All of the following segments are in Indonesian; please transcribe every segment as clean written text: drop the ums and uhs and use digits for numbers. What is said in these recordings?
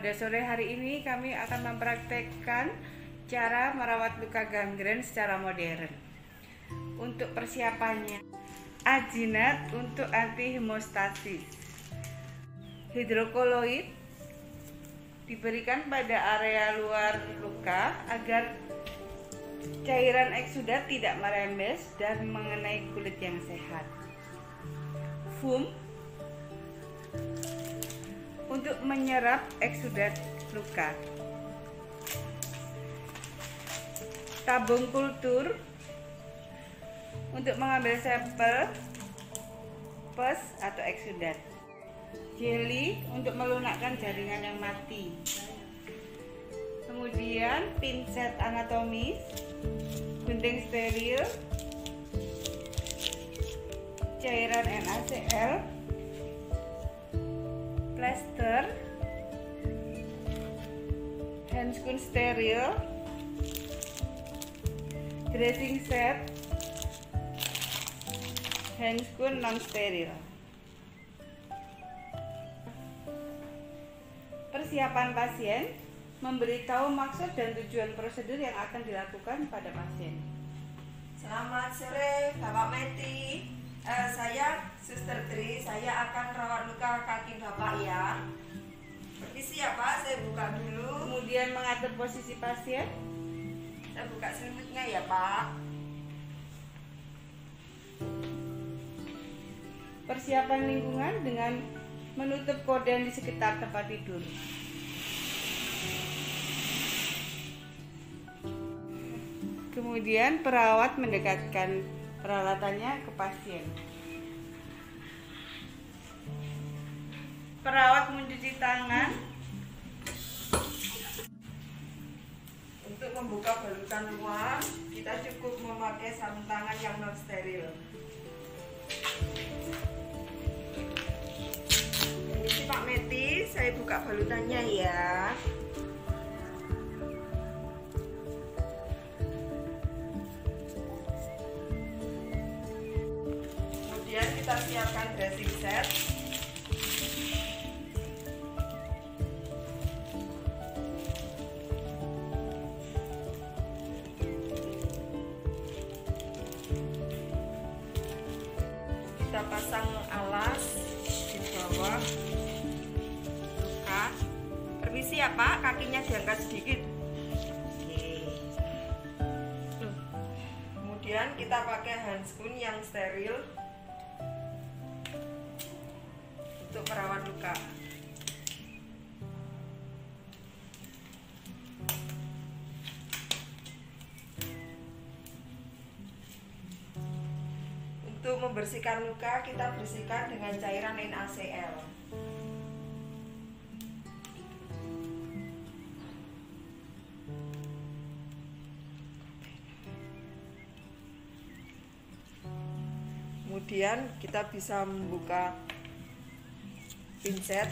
Pada sore hari ini kami akan mempraktekkan cara merawat luka gangren secara modern. Untuk persiapannya, ajinet untuk anti hemostasis, hidrokoloid diberikan pada area luar luka agar cairan eksudat tidak merembes dan mengenai kulit yang sehat. Foam untuk menyerap eksudat luka. Tabung kultur untuk mengambil sampel pus atau eksudat. Jeli untuk melunakkan jaringan yang mati. Kemudian pinset anatomis, gunting steril, cairan NaCl, plester, handscoon steril, dressing set, handscoon non steril. Persiapan pasien, memberitahu maksud dan tujuan prosedur yang akan dilakukan pada pasien. Selamat sore Bapak Meti, saya Suster Tri, saya akan rawat luka kaki Bapak ya. Permisi ya Pak, saya buka dulu. Kemudian mengatur posisi pasien. Saya buka selimutnya ya Pak. Persiapan lingkungan dengan menutup korden di sekitar tempat tidur. Kemudian perawat mendekatkan peralatannya ke pasien. Perawat mencuci tangan. Untuk membuka balutan luar, kita cukup memakai sarung tangan yang non steril. Ini Pak Meti, saya buka balutannya ya. Kemudian kita siapkan dressing set. Kita pasang alas di bawah luka. Permisi ya Pak, kakinya diangkat sedikit. Oke. Kemudian kita pakai handscoon yang steril untuk merawat luka. Untuk membersihkan luka, kita bersihkan dengan cairan NaCl. Kemudian kita bisa membuka pinset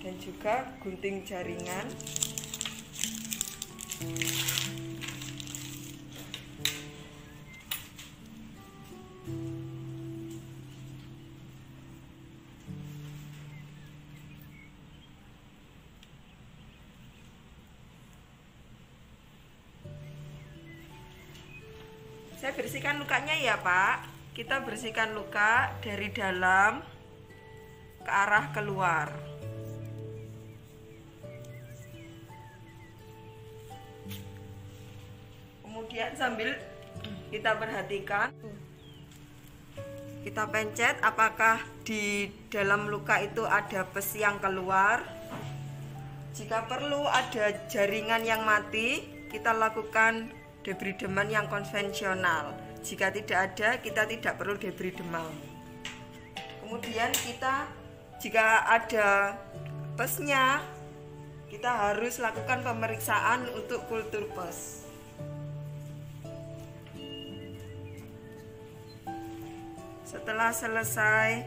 dan juga gunting jaringan. Saya bersihkan lukanya ya Pak. Kita bersihkan luka dari dalam ke arah keluar. Kemudian sambil kita perhatikan, kita pencet apakah di dalam luka itu ada pus yang keluar. Jika perlu ada jaringan yang mati, kita lakukan debrideman yang konvensional. Jika tidak ada, kita tidak perlu debrideman. Kemudian kita, jika ada pusnya, kita harus lakukan pemeriksaan untuk kultur pus. Setelah selesai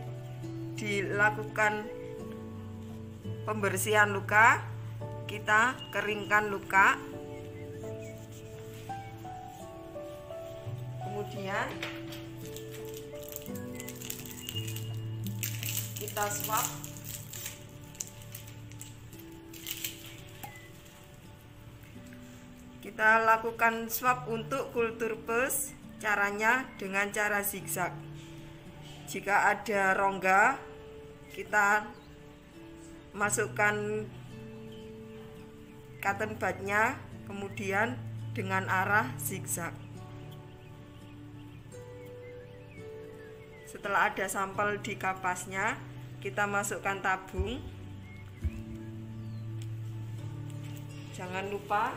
dilakukan pembersihan luka, kita keringkan luka. Kemudian kita swab Kita lakukan swab untuk kultur pus, caranya dengan cara zigzag. Jika ada rongga, kita masukkan cotton budnya, kemudian dengan arah zigzag. Setelah ada sampel di kapasnya, kita masukkan tabung. Jangan lupa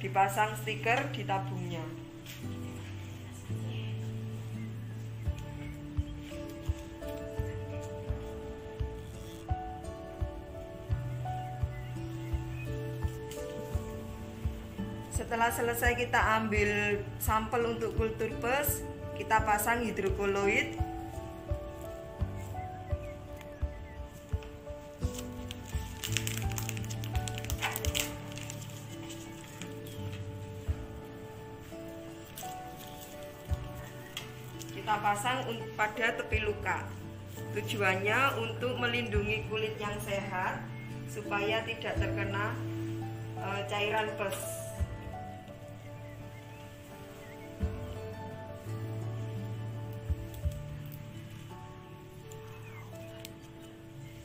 dipasang stiker di tabungnya. Setelah selesai kita ambil sampel untuk kultur pus, kita pasang hidrokoloid. Kita pasang pada tepi luka. Tujuannya untuk melindungi kulit yang sehat supaya tidak terkena cairan pus.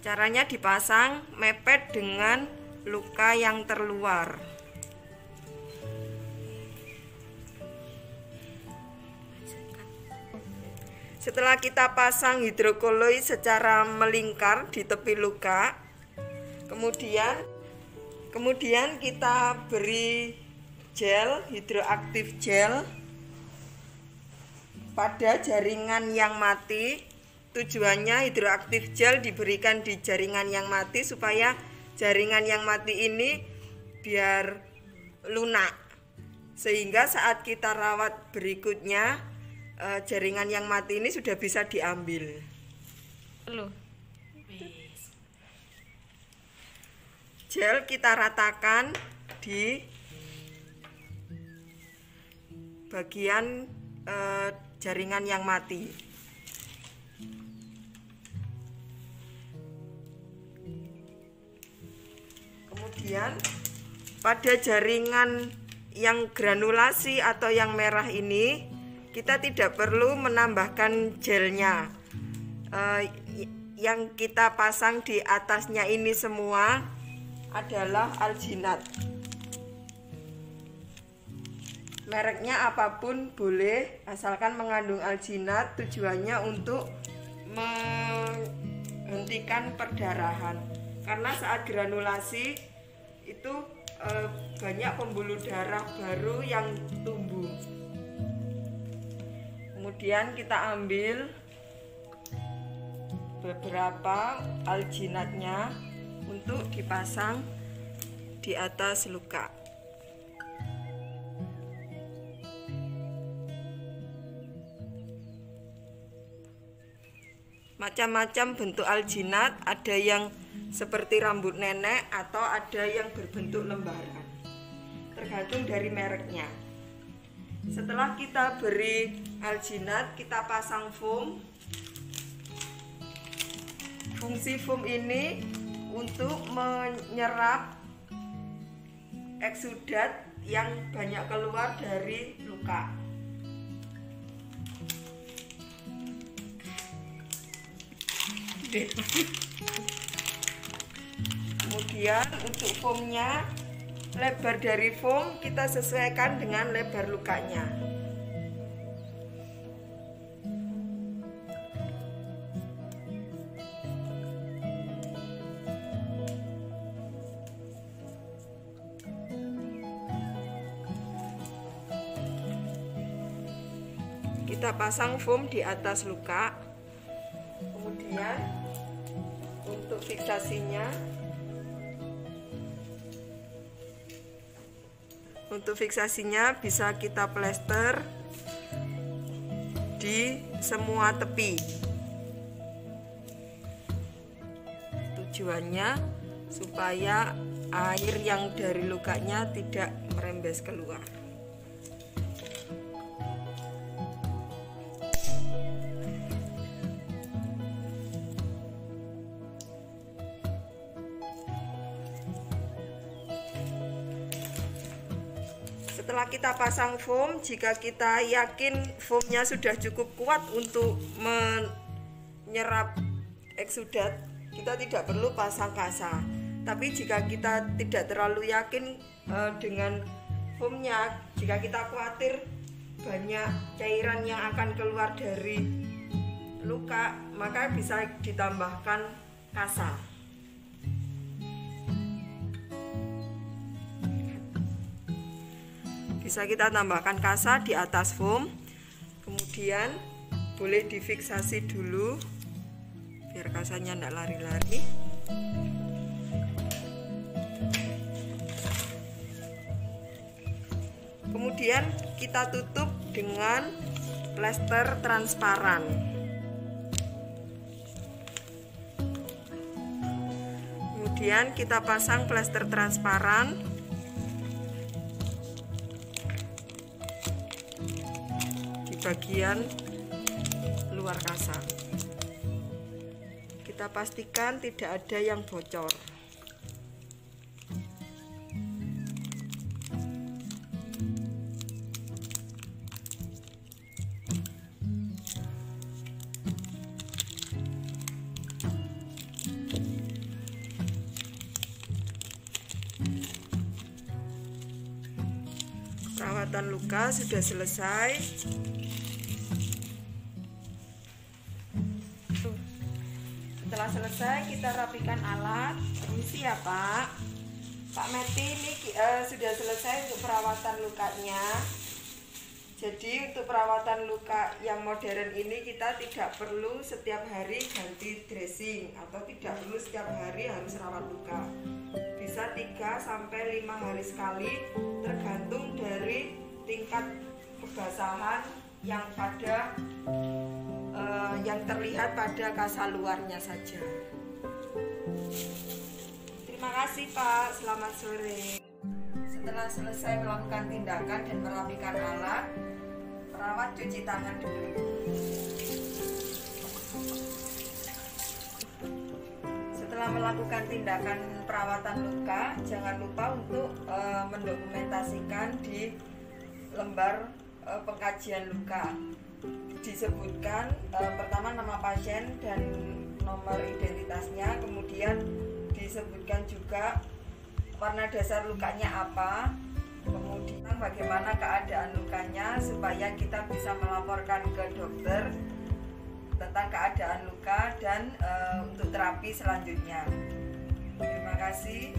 Caranya dipasang mepet dengan luka yang terluar. Setelah kita pasang hidrokoloid secara melingkar di tepi luka, kemudian kita beri gel, hidroaktif gel pada jaringan yang mati. Tujuannya hidroaktif gel diberikan di jaringan yang mati supaya jaringan yang mati ini biar lunak, sehingga saat kita rawat berikutnya jaringan yang mati ini sudah bisa diambil. Gel kita ratakan di bagian jaringan yang mati. Kemudian pada jaringan yang granulasi atau yang merah ini kita tidak perlu menambahkan gelnya. Yang kita pasang di atasnya ini semua adalah alginat. Mereknya apapun boleh, asalkan mengandung alginat. Tujuannya untuk menghentikan perdarahan. Karena saat granulasi itu banyak pembuluh darah baru yang tumbuh. Kemudian kita ambil beberapa alginatnya untuk dipasang di atas luka. Macam-macam bentuk alginat, ada yang seperti rambut nenek atau ada yang berbentuk lembaran, tergantung dari mereknya. Setelah kita beri alginat, kita pasang foam. Fungsi foam ini untuk menyerap eksudat yang banyak keluar dari luka. Kemudian untuk foamnya, lebar dari foam kita sesuaikan dengan lebar lukanya. Kita pasang foam di atas luka. Kemudian untuk fiksasinya bisa kita plester di semua tepi. Tujuannya supaya air yang dari lukanya tidak merembes keluar. Setelah kita pasang foam, jika kita yakin foamnya sudah cukup kuat untuk menyerap eksudat, kita tidak perlu pasang kasa. Tapi jika kita tidak terlalu yakin dengan foamnya, jika kita khawatir banyak cairan yang akan keluar dari luka, maka bisa ditambahkan kasa. Bisa kita tambahkan kasa di atas foam, kemudian boleh difiksasi dulu biar kasanya tidak lari-lari. Kemudian kita tutup dengan plester transparan. Kemudian kita pasang plester transparan bagian luar kasa. Kita pastikan tidak ada yang bocor. Perawatan luka sudah selesai. Setelah selesai, kita rapikan alat. Permisi ya Pak. Pak Meti, ini sudah selesai untuk perawatan lukanya. Jadi untuk perawatan luka yang modern ini kita tidak perlu setiap hari ganti dressing, atau tidak perlu setiap hari harus rawat luka. Bisa 3-5 hari sekali, tergantung dari tingkat kebasahan yang terlihat pada kasa luarnya saja. Terima kasih Pak, selamat sore. Setelah selesai melakukan tindakan dan merapikan alat, perawat cuci tangan dulu. Setelah melakukan tindakan perawatan luka, jangan lupa untuk mendokumentasikan di lembar pengkajian luka. Disebutkan pertama nama pasien dan nomor identitasnya, kemudian disebutkan juga warna dasar lukanya apa, kemudian bagaimana keadaan lukanya supaya kita bisa melaporkan ke dokter tentang keadaan luka dan untuk terapi selanjutnya. Terima kasih.